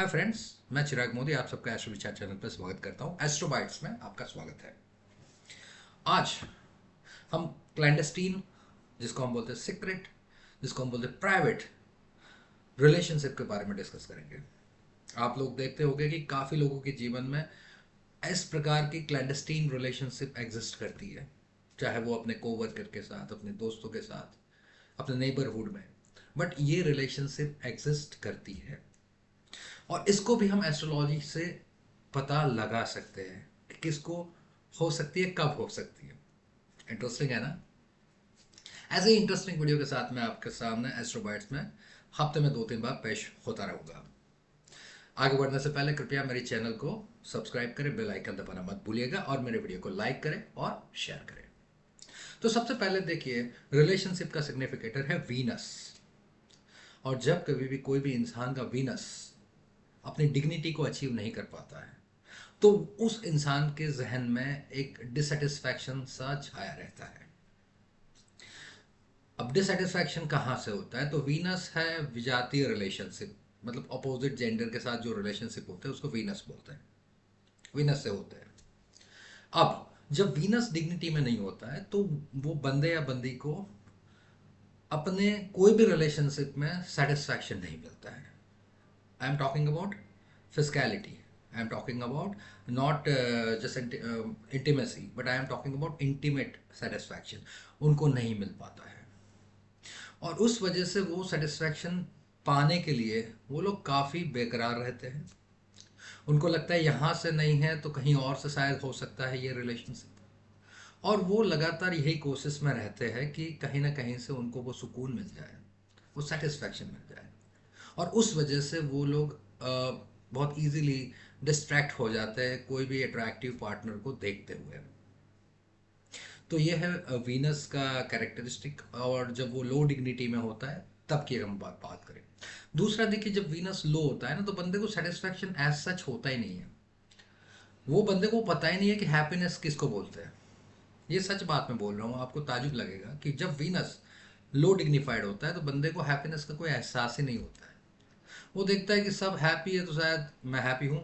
Hi friends, मैं चिराग मोदी आप सबका एस्ट्रो विचार चैनल पर स्वागत करता हूँ। एस्ट्रो बाइट्स में आपका स्वागत है। आज हम क्लैंडस्टीन, जिसको हम बोलते हैं सीक्रेट, जिसको हम बोलते हैं प्राइवेट रिलेशनशिप के बारे में डिस्कस करेंगे। आप लोग देखते होंगे कि काफ़ी लोगों के जीवन में इस प्रकार की क्लैंडस्टीन रिलेशनशिप एग्जिस्ट करती है, चाहे वो अपने कोवर्कर के साथ, अपने दोस्तों के साथ, अपने नेबरहुड में। बट ये रिलेशनशिप एग्जिस्ट करती है और इसको भी हम एस्ट्रोलॉजी से पता लगा सकते हैं कि किसको हो सकती है, कब हो सकती है। इंटरेस्टिंग है ना। ऐसे ही इंटरेस्टिंग वीडियो के साथ मैं आपके सामने एस्ट्रोबाइट्स में हफ्ते में 2-3 बार पेश होता रहूंगा। आगे बढ़ने से पहले कृपया मेरे चैनल को सब्सक्राइब करें, बेल आइकन दबाना मत भूलिएगा और मेरे वीडियो को लाइक करें और शेयर करें। तो सबसे पहले देखिए, रिलेशनशिप का सिग्निफिकेटर है वीनस। और जब कभी भी कोई भी इंसान का वीनस अपनी डिग्निटी को अचीव नहीं कर पाता है तो उस इंसान के जहन में एक डिससेटिस्फैक्शन सा छाया रहता है। अब डिससेटिस्फैक्शन कहाँ से होता है? तो वीनस है विजातीय रिलेशनशिप, मतलब अपोजिट जेंडर के साथ जो रिलेशनशिप होते हैं उसको वीनस बोलते हैं, वीनस से होते हैं। अब जब वीनस डिग्निटी में नहीं होता है तो वो बंदे या बंदी को अपने कोई भी रिलेशनशिप में सेटिस्फैक्शन नहीं मिलता है। I am talking about physicality. I am talking about not just intimacy, but I am talking about intimate satisfaction. उनको नहीं मिल पाता है और उस वजह से वो सेटिस्फैक्शन पाने के लिए वो लोग काफ़ी बेकरार रहते हैं। उनको लगता है यहाँ से नहीं है तो कहीं और से शायद हो सकता है ये रिलेशनशिप, और वो लगातार यही कोशिश में रहते हैं कि कहीं ना कहीं से उनको वो सुकून मिल जाए, वो सेटिस्फैक्शन मिल जाए। और उस वजह से वो लोग बहुत इजीली डिस्ट्रैक्ट हो जाते हैं कोई भी अट्रैक्टिव पार्टनर को देखते हुए। तो ये है वीनस का कैरेक्टरिस्टिक। और जब वो लो डिग्निटी में होता है तब की हम बात करें। दूसरा देखिए, जब वीनस लो होता है ना तो बंदे को सेटिस्फैक्शन एज सच होता ही नहीं है। वो बंदे को पता ही नहीं है कि हैप्पीनेस किसको बोलते हैं। ये सच बात मैं बोल रहा हूँ, आपको ताजुब लगेगा कि जब वीनस लो डिग्निफाइड होता है तो बंदे को हैप्पीनेस का कोई एहसास ही नहीं होता है। वो देखता है कि सब हैप्पी है तो शायद मैं हैप्पी हूँ,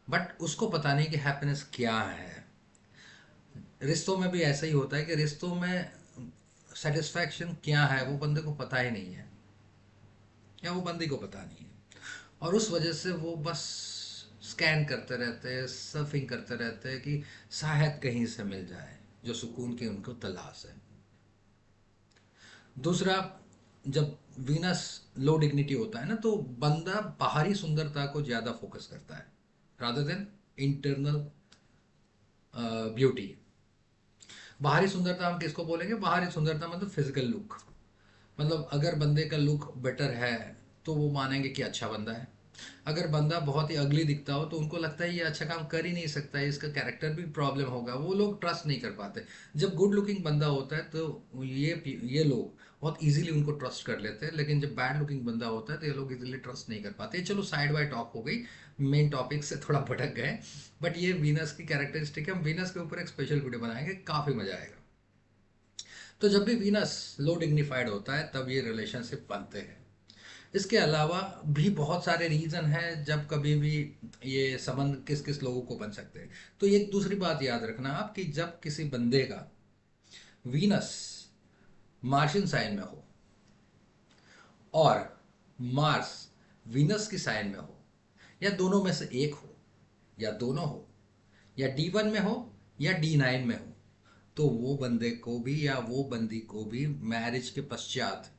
बट उसको पता नहीं कि हैप्पीनेस क्या है। रिश्तों में भी ऐसा ही होता है कि रिश्तों में सेटिस्फैक्शन क्या है वो बंदे को पता ही नहीं है, या वो बंदी को पता नहीं है। और उस वजह से वो बस स्कैन करते रहते हैं, सर्फिंग करते रहते हैं कि शायद कहीं से मिल जाए जो सुकून की उनको तलाश है। दूसरा, जब वीनस लो डिग्निटी होता है ना तो बंदा बाहरी सुंदरता को ज्यादा फोकस करता है रादर देन इंटरनल ब्यूटी। बाहरी सुंदरता हम किसको बोलेंगे? बाहरी सुंदरता मतलब फिजिकल लुक। मतलब अगर बंदे का लुक बेटर है तो वो मानेंगे कि अच्छा बंदा है। अगर बंदा बहुत ही अगली दिखता हो तो उनको लगता है ये अच्छा काम कर ही नहीं सकता है, इसका कैरेक्टर भी प्रॉब्लम होगा, वो लोग ट्रस्ट नहीं कर पाते। जब गुड लुकिंग बंदा होता है तो ये लोग बहुत इजीली उनको ट्रस्ट कर लेते हैं, लेकिन जब बैड लुकिंग बंदा होता है तो ये लोग इजीली ट्रस्ट नहीं कर पाते। चलो साइड बाय टॉक हो गई, मेन टॉपिक से थोड़ा भटक गए। बट ये वीनस की कैरेक्टरिस्टिक है, हम वीनस के ऊपर एक स्पेशल वीडियो बनाएंगे, काफ़ी मजा आएगा। तो जब भी वीनस लो डिग्निफाइड होता है तब ये रिलेशनशिप बनते हैं। इसके अलावा भी बहुत सारे रीजन हैं जब कभी भी ये संबंध किस किस लोगों को बन सकते हैं। तो एक दूसरी बात याद रखना आप कि जब किसी बंदे का वीनस मार्शियन साइन में हो और मार्स वीनस की साइन में हो, या दोनों में से एक हो, या दोनों हो, या D1 में हो या D9 में हो, तो वो बंदे को भी या वो बंदी को भी मैरिज के पश्चात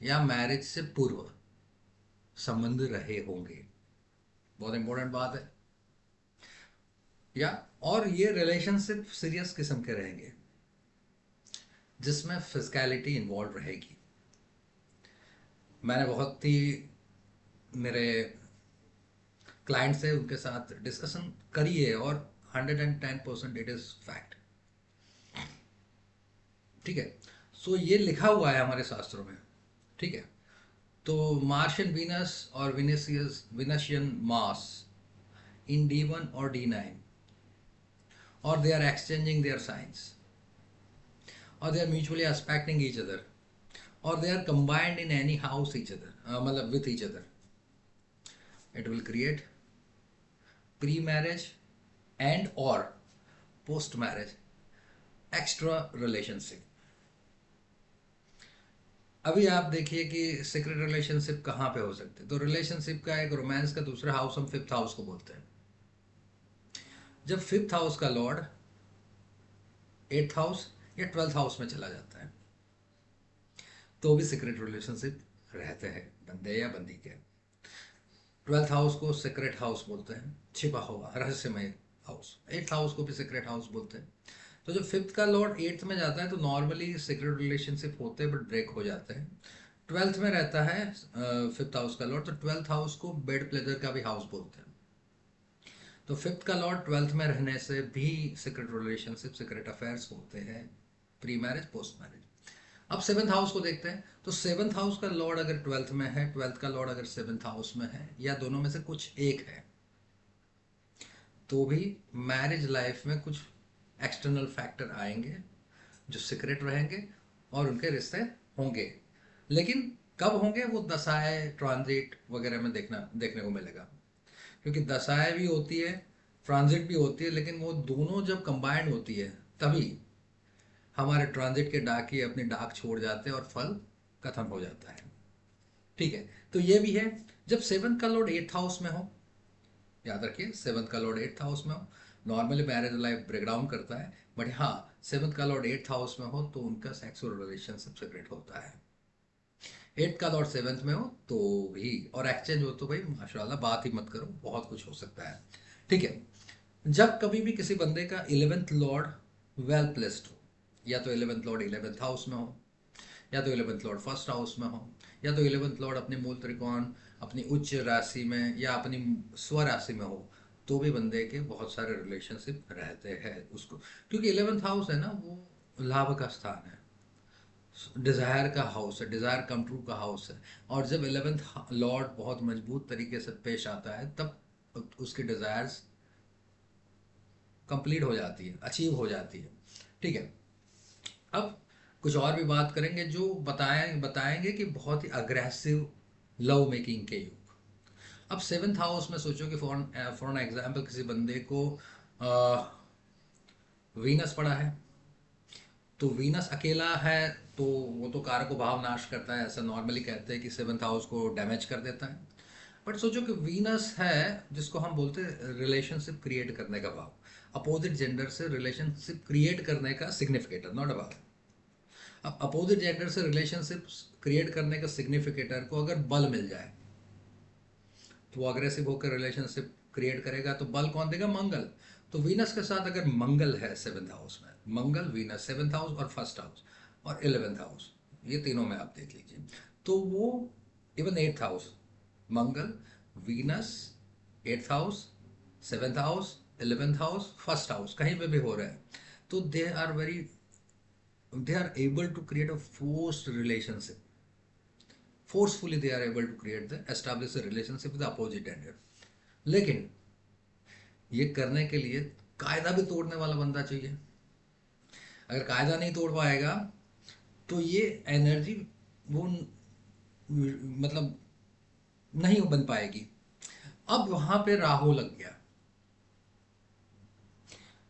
या मैरिज से पूर्व संबंध रहे होंगे। बहुत इंपॉर्टेंट बात है। या और ये रिलेशनशिप सीरियस किस्म के रहेंगे जिसमें फिजिकलिटी इन्वॉल्व रहेगी। मैंने बहुत ही मेरे क्लाइंट से उनके साथ डिस्कशन करी है और 110% इट इज फैक्ट। ठीक है। सो ये लिखा हुआ है हमारे शास्त्रों में। ठीक है। तो मार्शियन वीनस और विनेसियस विनशियन मास इन D1 और D9, or they are exchanging their signs, or they are mutually aspecting each other, or they are combined in any house each other, मतलब with each other, it will create pre marriage and और post marriage extra relationship. अभी आप देखिए कि secret relationship कहाँ पे हो सकते हैं। तो रिलेशनशिप का एक रोमांस का दूसरा हाउस हम फिफ्थ हाउस को बोलते हैं। जब फिफ्थ हाउस का लॉर्ड एट्थ हाउस या ट्वेल्थ हाउस में चला जाता है तो भी सीक्रेट रिलेशनशिप रहते हैं बंदे या बंदी के। ट्वेल्थ हाउस को सीक्रेट हाउस बोलते हैं, छिपा हुआ रहस्यमय हाउस। एट्थ हाउस को भी सीक्रेट हाउस बोलते हैं। तो जब फिफ्थ का लॉर्ड एट्थ में जाता है तो नॉर्मली सीक्रेट रिलेशनशिप होते हैं बट ब्रेक हो जाते हैं। ट्वेल्थ में रहता है फिफ्थ हाउस का लॉर्ड, तो ट्वेल्थ हाउस को बेड प्लेजर का भी हाउस बोलते हैं। तो फिफ्थ का लॉर्ड ट्वेल्थ में रहने से भी सीक्रेट रिलेशनशिप सीक्रेट अफेयर्स होते हैं, प्री मैरिज पोस्ट मैरिज। अब सेवंथ हाउस को देखते हैं। तो सेवंथ हाउस का लॉर्ड अगर ट्वेल्थ में है, ट्वेल्थ का लॉर्ड अगर सेवंथ हाउस में है, या दोनों में से कुछ एक है, तो भी मैरिज लाइफ में कुछ एक्सटर्नल फैक्टर आएंगे जो सीक्रेट रहेंगे और उनके रिश्ते होंगे। लेकिन कब होंगे वो दशाएं ट्रांजिट वगैरह में देखने को मिलेगा। क्योंकि दशाएं भी होती है, ट्रांजिट भी होती है, लेकिन वो दोनों जब कंबाइंड होती है तभी हमारे ट्रांजिट के डाकी अपनी डाक छोड़ जाते हैं और फल खत्म हो जाता है। ठीक है, तो ये भी है। जब सेवंथ का लॉर्ड एट्थ हाउस में हो, याद रखिए सेवंथ का लॉर्ड एट्थ हाउस में हो, normally marriage life break down करता है, बट हाँ सेवंथ का लॉर्ड एट्थ हाउस में हो तो उनका सेक्सुअल रिलेशनशिप सीक्रेट होता है। एट्थ का लॉर्ड सेवंथ में हो तो भी, और एक्सचेंज हो तो भाई माशाल्लाह बात ही मत करो, बहुत कुछ हो सकता है। ठीक है, जब कभी भी किसी बंदे का इलेवेंथ लॉर्ड वेल प्लेस्ड हो, या तो इलेवेंथ लॉर्ड इलेवेंथ हाउस में हो, या तो इलेवेंथ लॉर्ड फर्स्ट हाउस में हो, या तो इलेवेंथ लॉर्ड अपने मूल त्रिकोण अपनी उच्च राशि में या अपनी स्व राशि में हो, तो भी बंदे के बहुत सारे रिलेशनशिप रहते हैं उसको। क्योंकि इलेवेंथ हाउस है ना, वो लाभ का स्थान है, डिज़ायर का हाउस है, डिज़ायर कम ट्रू का हाउस है। और जब इलेवेंथ लॉर्ड बहुत मजबूत तरीके से पेश आता है तब उसकी डिज़ायर्स कंप्लीट हो जाती है, अचीव हो जाती है। ठीक है, अब कुछ और भी बात करेंगे जो बताएंगे कि बहुत ही अग्रेसिव लव मेकिंग के युग। अब सेवन्थ हाउस में सोचो कि फॉर एग्जाम्पल किसी बंदे को वीनस पड़ा है, तो वीनस अकेला है तो वो तो कारक को भाव नाश करता है, ऐसा नॉर्मली कहते हैं कि सेवन्थ हाउस को डैमेज कर देता है। बट सोचो कि वीनस है जिसको हम बोलते हैं रिलेशनशिप क्रिएट करने का भाव, अपोजिट जेंडर से रिलेशनशिप क्रिएट करने का सिग्निफिकेटर, नॉट अबाउट। अब अपोजिट जेंडर से रिलेशनशिप क्रिएट करने का सिग्निफिकेटर को अगर बल मिल जाए तो वो अग्रेसिव होकर रिलेशनशिप क्रिएट करेगा, तो बल कौन देगा? मंगल। तो वीनस के साथ अगर मंगल है सेवन्थ हाउस में, मंगल वीनस सेवन्थ हाउस और फर्स्ट हाउस और इलेवेंथ हाउस, ये तीनों में आप देख लीजिए, तो वो even eighth house, Mangal Venus eighth house seventh house eleventh house first house कहीं पे भी हो रहा है, तो they are able to create a forced relationship, forcefully they are able to create the establish a relationship with the opposite gender। लेकिन ये करने के लिए कायदा भी तोड़ने वाला बंदा चाहिए। अगर कायदा नहीं तोड़ पाएगा तो ये एनर्जी वो मतलब नहीं बन पाएगी। अब वहां पे राहु लग गया,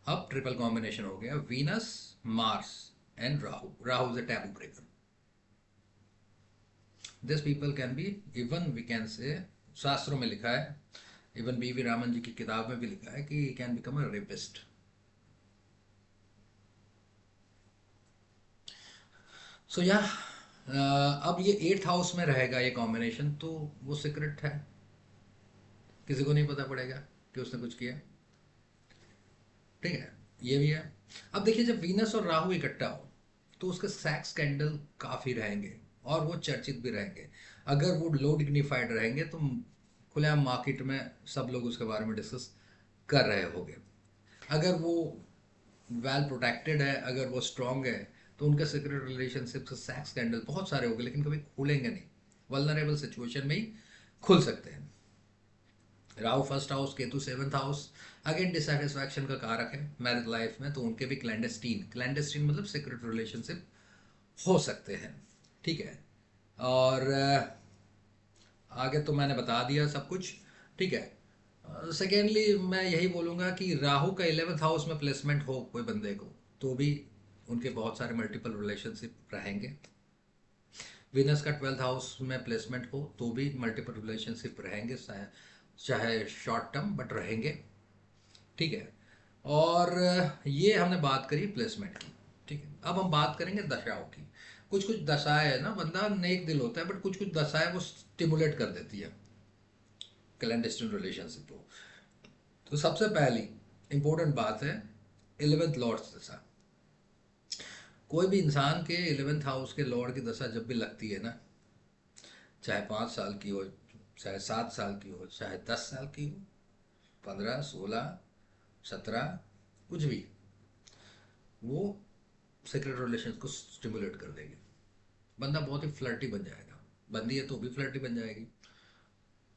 अब ट्रिपल कॉम्बिनेशन हो गया, Venus Mars and Rahu. Rahu is a taboo breaker. This people can be, even we can say, शास्त्रों में लिखा है, even B V Raman ji की किताब में भी लिखा है कि can become a rapist. So या अब ये एट्थ हाउस में रहेगा ये कॉम्बिनेशन, तो वो सीक्रेट है, किसी को नहीं पता पड़ेगा कि उसने कुछ किया। ठीक है, ये भी है। अब देखिए जब वीनस और राहु इकट्ठा हो तो उसके सेक्स स्कैंडल काफी रहेंगे और वो चर्चित भी रहेंगे। अगर वो लो डिग्निफाइड रहेंगे तो खुलेआम मार्केट में सब लोग उसके बारे में डिस्कस कर रहे होंगे। अगर वो वेल प्रोटेक्टेड है, अगर वो स्ट्रांग है, तो उनके सीक्रेट रिलेशनशिप से सेक्स स्कैंडल बहुत सारे होंगे लेकिन कभी खुलेंगे नहीं, वल्नरेबल सिचुएशन में ही खुल सकते हैं। Rahu first house Ketu seventh house, again dissatisfaction का कारक है मैरिज लाइफ में, तो उनके भी क्लैंडेस्टीन मतलब सीक्रेट रिलेशनशिप हो सकते हैं। ठीक है, और आगे तो मैंने बता दिया सब कुछ। ठीक है। सेकेंडली मैं यही बोलूँगा कि राहु का 11th हाउस में प्लेसमेंट हो कोई बंदे को तो भी उनके बहुत सारे मल्टीपल रिलेशनशिप रहेंगे। वीनस का 12th हाउस में प्लेसमेंट हो तो भी मल्टीपल रिलेशनशिप रहेंगे, चाहे शॉर्ट टर्म बट रहेंगे। ठीक है। और ये हमने बात करी प्लेसमेंट की। ठीक है, अब हम बात करेंगे दशाओं की। कुछ कुछ दशाएं है ना, बंदा नेक दिल होता है बट कुछ कुछ दशाएं वो स्टिमुलेट कर देती है क्लैंडस्टिन रिलेशनशिप को। तो सबसे पहली इंपॉर्टेंट बात है 11th लॉर्ड्स दशा। कोई भी इंसान के 11th हाउस के लॉर्ड की दशा जब भी लगती है ना, चाहे 5 साल की हो, चाहे 7 साल की हो, चाहे 10 साल की हो, 15, 16, 17, कुछ भी, वो सेक्रेट रिलेशन को स्टिमुलेट कर देगी। बंदा बहुत ही फ्लर्टी बन जाएगा, बंदी है तो भी फ्लर्टी बन जाएगी।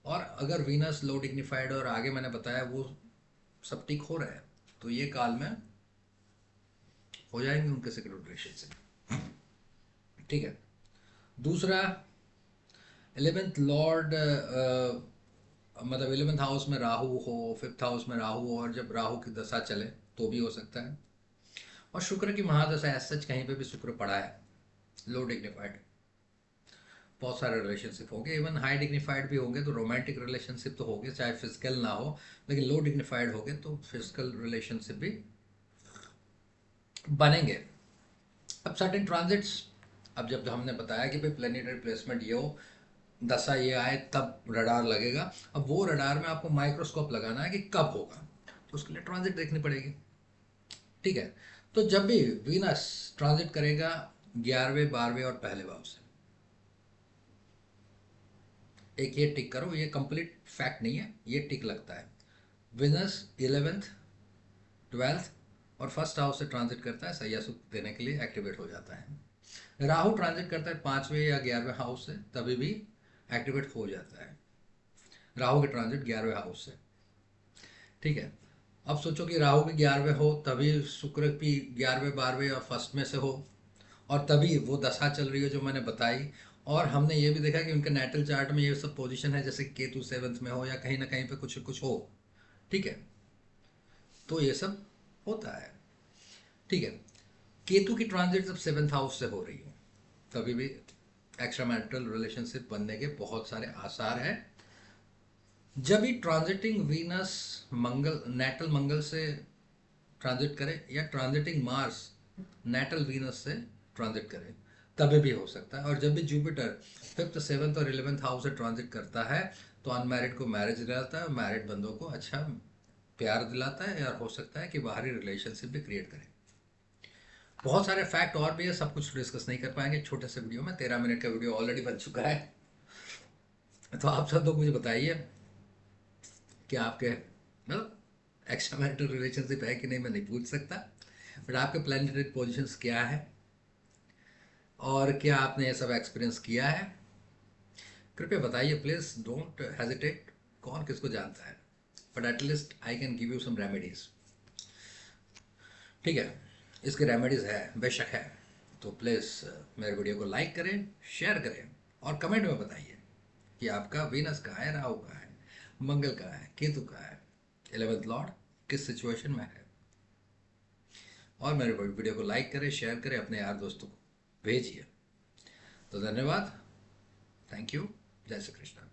और अगर वीनस लो डिग्निफाइड और आगे मैंने बताया वो सब टिक हो रहा है तो ये काल में हो जाएंगे उनके सेक्रेट रिलेशन से। ठीक है। दूसरा 11th लॉर्ड, मतलब 11th हाउस में राहु हो, 5th हाउस में राहु हो, और जब राहु की दशा चले तो भी हो सकता है। और शुक्र की महादशा एज सच कहीं पे भी शुक्र पड़ा है लो डिग्निफाइड, बहुत सारे रिलेशनशिप होंगे, इवन हाई डिग्निफाइड भी होंगे तो रोमांटिक रिलेशनशिप तो होंगे चाहे फिजिकल ना हो, लेकिन लो डिग्निफाइड होंगे तो फिजिकल रिलेशनशिप भी बनेंगे। अब सर्टेन ट्रांजिट्स, अब जब हमने बताया कि भाई प्लेनेटरी प्लेसमेंट ये हो, दशा ये आए तब रडार लगेगा। अब वो रडार में आपको माइक्रोस्कोप लगाना है कि कब होगा, तो उसके लिए ट्रांजिट देखनी पड़ेगी। ठीक है। तो जब भी वीनस ट्रांजिट करेगा 11वें, 12वें और पहले भाव से, एक ये टिक करो, ये कंप्लीट फैक्ट नहीं है, ये टिक लगता है। विनस 11th, 12th और फर्स्ट हाउस से ट्रांजिट करता है, सही सुख देने के लिए एक्टिवेट हो जाता है। राहु ट्रांजिट करता है 5वें या 11वें हाउस से, तभी भी एक्टिवेट हो जाता है। राहु के ट्रांजिट 11वें हाउस से। ठीक है। अब सोचो कि राहु भी 11वें हो, तभी शुक्र भी 11वें, 12वें और फर्स्ट में से हो, और तभी वो दशा चल रही है जो मैंने बताई। और हमने ये भी देखा कि उनके नेटल चार्ट में ये सब पोजीशन है, जैसे केतु 7th में हो या कहीं ना कहीं पे कुछ कुछ हो। ठीक है। तो ये सब होता है। ठीक है। केतु की ट्रांजिट जब 7th हाउस से हो रही हो तभी भी एक्स्ट्रा मैरिटल रिलेशनशिप बनने के बहुत सारे आसार हैं। जब भी ट्रांजिटिंग वीनस मंगल, नेटल मंगल से ट्रांजिट करे, या ट्रांजिटिंग मार्स नेटल वीनस से ट्रांजिट करे, तभी भी हो सकता है। और जब भी जुपिटर 5th, 7th और 11th हाउस से ट्रांजिट करता है तो अनमैरिड को मैरिज दिलाता है, मैरिड बंदों को अच्छा प्यार दिलाता है, और हो सकता है कि बाहरी रिलेशनशिप भी क्रिएट करे। बहुत सारे फैक्ट और भी है, सब कुछ डिस्कस नहीं कर पाएंगे छोटे से वीडियो में। 13 मिनट का वीडियो ऑलरेडी बन चुका है। तो आप सब लोग मुझे बताइए कि आपके मतलब एक्स्ट्रा मैरिटल रिलेशनशिप है कि नहीं, मैं नहीं पूछ सकता, बट आपके प्लानिटरी पोजिशंस क्या है और क्या आपने ये सब एक्सपीरियंस किया है, कृपया बताइए प्लीज, डोंट हेजिटेट। कौन किसको जानता है, but at least I can give you some remedies. ठीक है। इसके रेमेडीज है, बेशक है। तो प्लीज मेरे वीडियो को लाइक करें, शेयर करें और कमेंट में बताइए कि आपका वीनस कहाँ है, राहु कहाँ है, मंगल कहाँ है, केतु कहाँ है, 11th लॉर्ड किस सिचुएशन में है। और मेरे वीडियो को लाइक करें, शेयर करें, अपने यार दोस्तों को भेजिए। तो धन्यवाद, थैंक यू, जय श्री कृष्ण।